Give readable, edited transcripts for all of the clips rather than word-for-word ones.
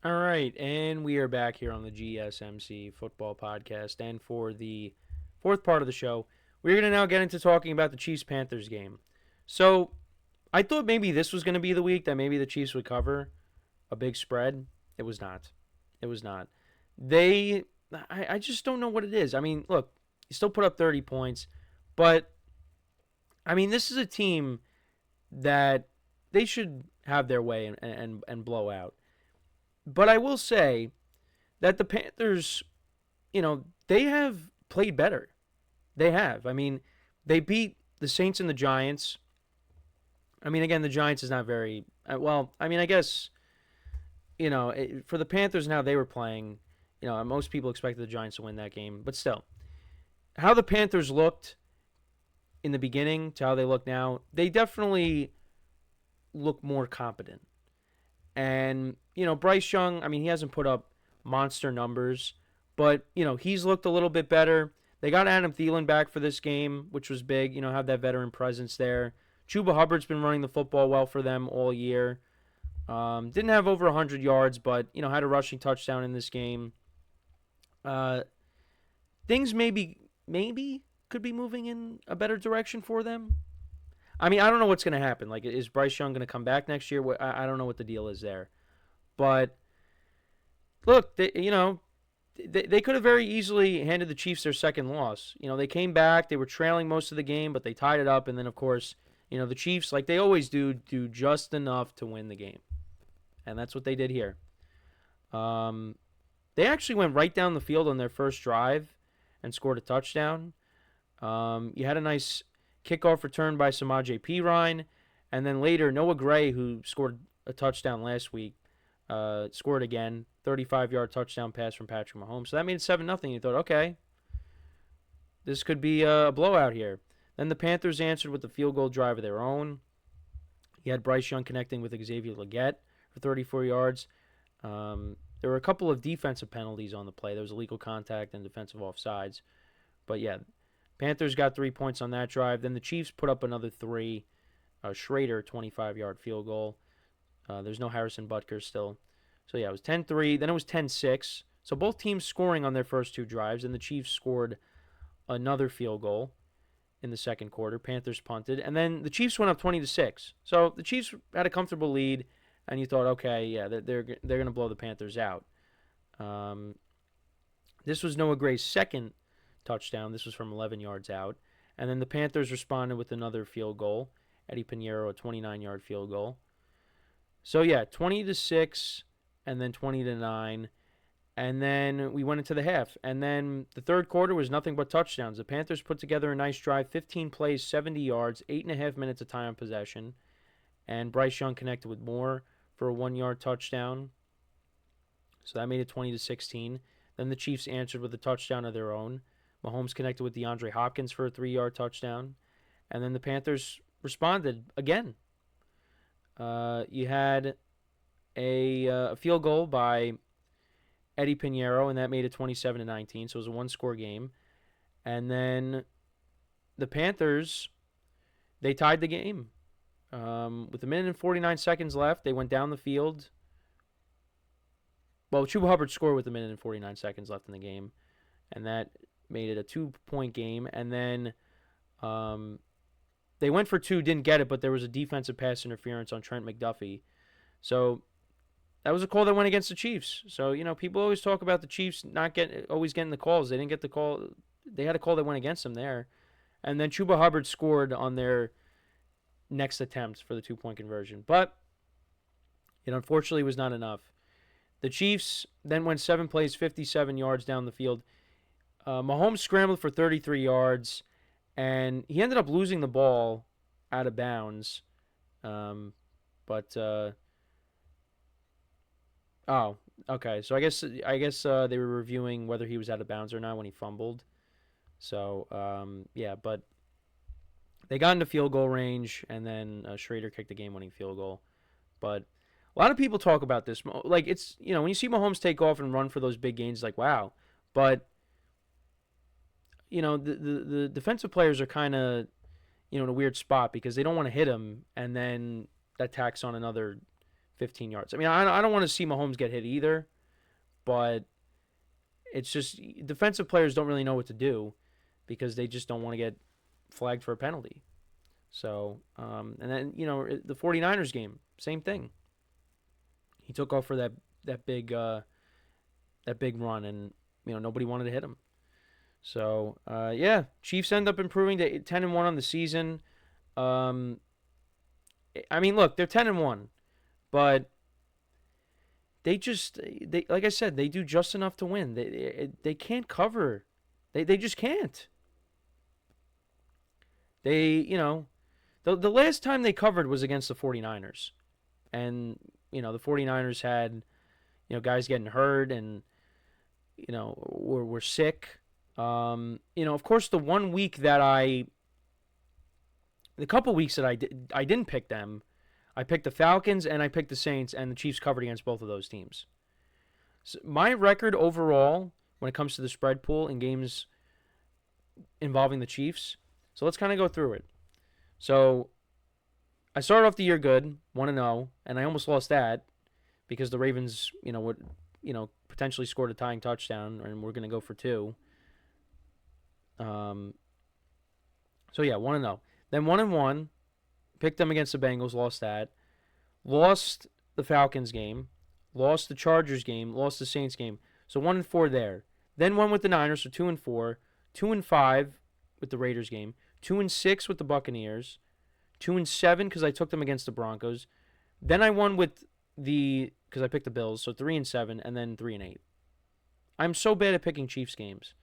All right, and we are back here on the GSMC football podcast. And for the fourth part of the show, we're going to now get into talking about the Chiefs Panthers game. So, I thought maybe this was going to be the week that maybe the Chiefs would cover a big spread. It was not. It was not. They, I just don't know what it is. I mean, look, you still put up 30 points, but, I mean, this is a team that they should have their way and blow out. But I will say that the Panthers, they have played better. They have. I mean, they beat the Saints and the Giants. I mean, again, the Giants is not very well. I mean, I guess for the Panthers now they were playing. Most people expected the Giants to win that game, but still, how the Panthers looked in the beginning to how they look now, they definitely look more competent. And Bryce Young, I mean, he hasn't put up monster numbers, but he's looked a little bit better. They got Adam Thielen back for this game, which was big. Have that veteran presence there. Chuba Hubbard's been running the football well for them all year. Didn't have over 100 yards, but had a rushing touchdown in this game. Things maybe could be moving in a better direction for them. I mean, I don't know what's going to happen. Like, is Bryce Young going to come back next year? I don't know what the deal is there. But look, they could have very easily handed the Chiefs their second loss. They came back. They were trailing most of the game, but they tied it up. And then, of course, the Chiefs, like they always do just enough to win the game. And that's what they did here. They actually went right down the field on their first drive and scored a touchdown. You had a nice kickoff return by Samaje Perine. And then later, Noah Gray, who scored a touchdown last week, scored again. 35-yard touchdown pass from Patrick Mahomes. So that made it 7-0. You thought, okay, this could be a blowout here. Then the Panthers answered with a field goal drive of their own. You had Bryce Young connecting with Xavier Legette for 34 yards. There were a couple of defensive penalties on the play. There was illegal contact and defensive offsides. But yeah, Panthers got 3 points on that drive. Then the Chiefs put up another 3. Schrader, 25-yard field goal. There's no Harrison Butker still. So yeah, it was 10-3. Then it was 10-6. So both teams scoring on their first 2 drives. And the Chiefs scored another field goal in the second quarter. Panthers punted. And then the Chiefs went up 20-6. So the Chiefs had a comfortable lead. And you thought, okay, yeah, they're going to blow the Panthers out. This was Noah Gray's second touchdown. This was from 11 yards out. And then the Panthers responded with another field goal. Eddie Pinheiro, a 29-yard field goal. So, yeah, 20-6 and then 20-9. And then we went into the half. And then the third quarter was nothing but touchdowns. The Panthers put together a nice drive, 15 plays, 70 yards, 8.5 minutes of time possession. And Bryce Young connected with Moore for a 1-yard touchdown. So that made it 20-16. Then the Chiefs answered with a touchdown of their own. Mahomes connected with DeAndre Hopkins for a 3-yard touchdown. And then the Panthers responded again. You had a field goal by Eddie Pinheiro, and that made it 27-19. So it was a one-score game. And then the Panthers, they tied the game. With 1 minute and 49 seconds left, they went down the field. Well, Chuba Hubbard scored with 1 minute and 49 seconds left in the game, and that made it a 2-point game. And then they went for 2, didn't get it, but there was a defensive pass interference on Trent McDuffie. So that was a call that went against the Chiefs. So, people always talk about the Chiefs always getting the calls. They didn't get the call. They had a call that went against them there. And then Chuba Hubbard scored on their next attempt for the 2-point conversion. But it unfortunately was not enough. The Chiefs then went 7 plays, 57 yards down the field. Mahomes scrambled for 33 yards, and he ended up losing the ball out of bounds. Oh, okay. So I guess they were reviewing whether he was out of bounds or not when he fumbled. So, yeah, but they got into field goal range, and then Schrader kicked the game-winning field goal. But a lot of people talk about this. Like, it's, when you see Mahomes take off and run for those big gains, it's like, wow. But, the defensive players are kind of, in a weird spot because they don't want to hit him, and then that tacks on another 15 yards. I mean, I don't want to see Mahomes get hit either, but it's just defensive players don't really know what to do because they just don't want to get flagged for a penalty. So, and then, the 49ers game, same thing. He took off for that big run, and nobody wanted to hit him. So, yeah, Chiefs end up improving to 10-1 on the season. I mean, look, they're 10-1, but they like I said, they do just enough to win. They can't cover. They just can't. The last time they covered was against the 49ers. And, the 49ers had, guys getting hurt and, were sick. Of course, the couple weeks that I didn't pick them, I picked the Falcons and I picked the Saints, and the Chiefs covered against both of those teams. So my record overall, when it comes to the spread pool in games involving the Chiefs, so let's kind of go through it. So I started off the year good, 1-0, and I almost lost that because the Ravens, would, potentially scored a tying touchdown, and we're going to go for 2. So yeah, 1-0. Then 1-1, picked them against the Bengals, lost that. Lost the Falcons game, lost the Chargers game, lost the Saints game. So 1-4 there. Then won with the Niners, so 2-4. 2-5 with the Raiders game. 2-6 with the Buccaneers. 2-7 because I took them against the Broncos. Then I won with because I picked the Bills, so 3-7, and then 3-8. I'm so bad at picking Chiefs games.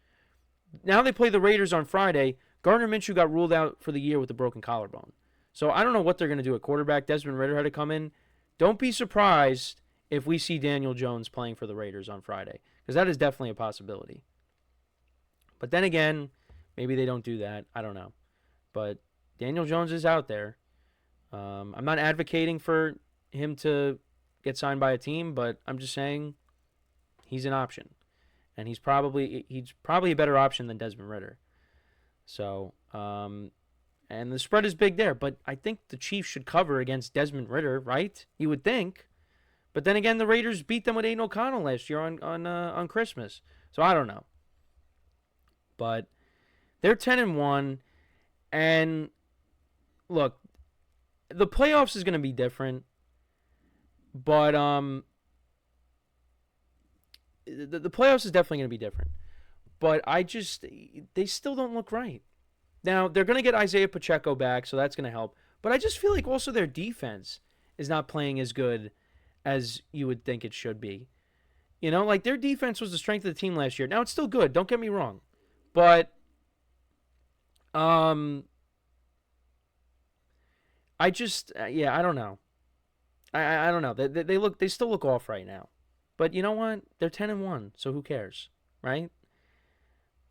Now they play the Raiders on Friday. Gardner Minshew got ruled out for the year with a broken collarbone. So I don't know what they're going to do at quarterback. Desmond Ridder had to come in. Don't be surprised if we see Daniel Jones playing for the Raiders on Friday, because that is definitely a possibility. But then again, maybe they don't do that. I don't know. But Daniel Jones is out there. I'm not advocating for him to get signed by a team, but I'm just saying he's an option. And he's probably a better option than Desmond Ridder. So, and the spread is big there, but I think the Chiefs should cover against Desmond Ridder, right? You would think. But then again, the Raiders beat them with Aiden O'Connell last year on Christmas. So I don't know. But they're 10-1, and look, the playoffs is going to be different, but the playoffs is definitely going to be different. But they still don't look right. Now, they're going to get Isaiah Pacheco back, so that's going to help. But I just feel like also their defense is not playing as good as you would think it should be. Like their defense was the strength of the team last year. Now, it's still good. Don't get me wrong. But I don't know. I don't know. They still look off right now. But you know what? They're 10-1, so who cares, right?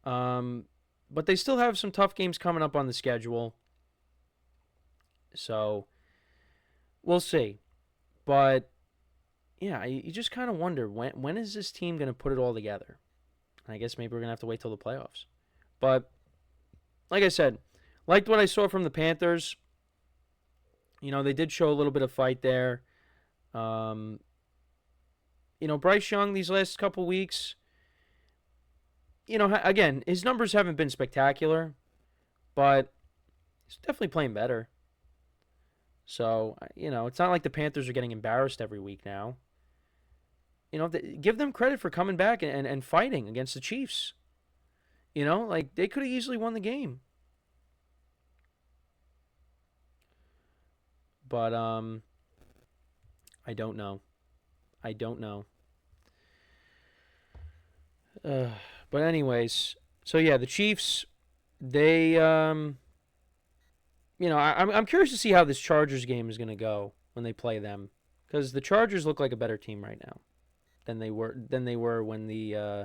But they still have some tough games coming up on the schedule. So we'll see. But yeah, you just kind of wonder when is this team going to put it all together? I guess maybe we're going to have to wait till the playoffs. But like I said, liked what I saw from the Panthers. They did show a little bit of fight there. Bryce Young these last couple weeks, again, his numbers haven't been spectacular, but he's definitely playing better. So, it's not like the Panthers are getting embarrassed every week now. Give them credit for coming back and fighting against the Chiefs. Like they could have easily won the game. But I don't know. But anyways, so yeah, the Chiefs, they I'm curious to see how this Chargers game is going to go when they play them, because the Chargers look like a better team right now than they were when they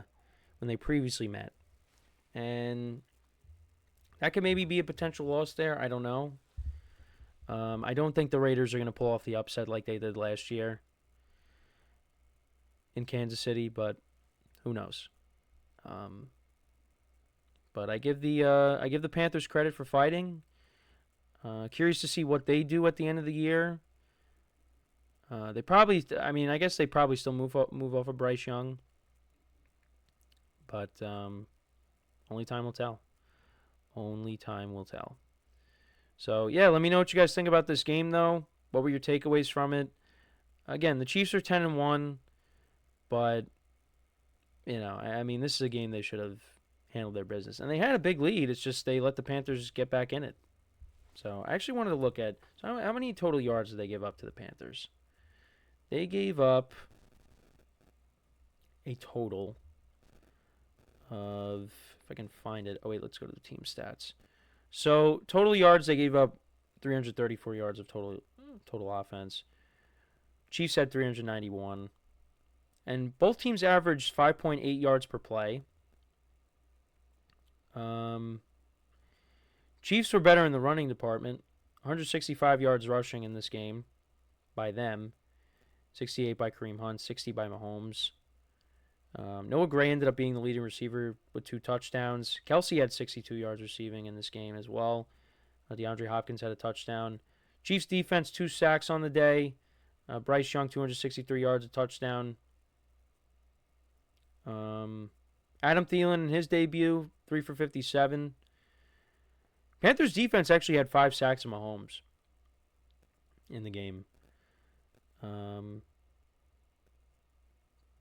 previously met, and that could maybe be a potential loss there. I don't know. I don't think the Raiders are going to pull off the upset like they did last year in Kansas City, but who knows? But I give the Panthers credit for fighting. Curious to see what they do at the end of the year. They probably, I mean, I guess they probably still move off of Bryce Young, but only time will tell. Only time will tell. So yeah, let me know what you guys think about this game, though. What were your takeaways from it? Again, the Chiefs are 10-1, but I mean, this is a game they should have handled their business, and they had a big lead. It's just they let the Panthers get back in it. So I actually wanted to look at how many total yards did they give up to the Panthers? They gave up a total of, if I can find it. Oh wait, let's go to the team stats. So total yards, they gave up 334 yards of total offense. Chiefs had 391, and both teams averaged 5.8 yards per play. Chiefs were better in the running department. 165 yards rushing in this game by them. 68 by Kareem Hunt, 60 by Mahomes. Noah Gray ended up being the leading receiver with 2 touchdowns. Kelsey had 62 yards receiving in this game as well. DeAndre Hopkins had a touchdown. Chiefs defense, 2 sacks on the day. Bryce Young, 263 yards, a touchdown. Adam Thielen in his debut, 3 for 57. Panthers defense actually had 5 sacks of Mahomes in the game.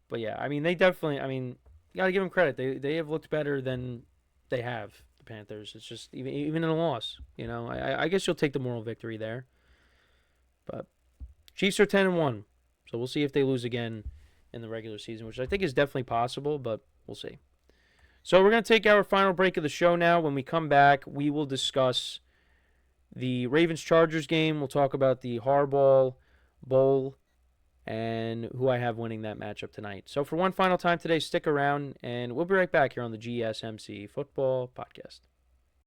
But yeah, I mean, they definitely, I mean, you got to give them credit. They have looked better than they have, the Panthers. It's just, even in a loss, I guess you'll take the moral victory there. But Chiefs are 10-1, so we'll see if they lose again in the regular season, which I think is definitely possible, but we'll see. So we're going to take our final break of the show now. When we come back, we will discuss the Ravens-Chargers game. We'll talk about the Harbaugh Bowl and who I have winning that matchup tonight. So for one final time today, stick around, and we'll be right back here on the GSMC Football Podcast.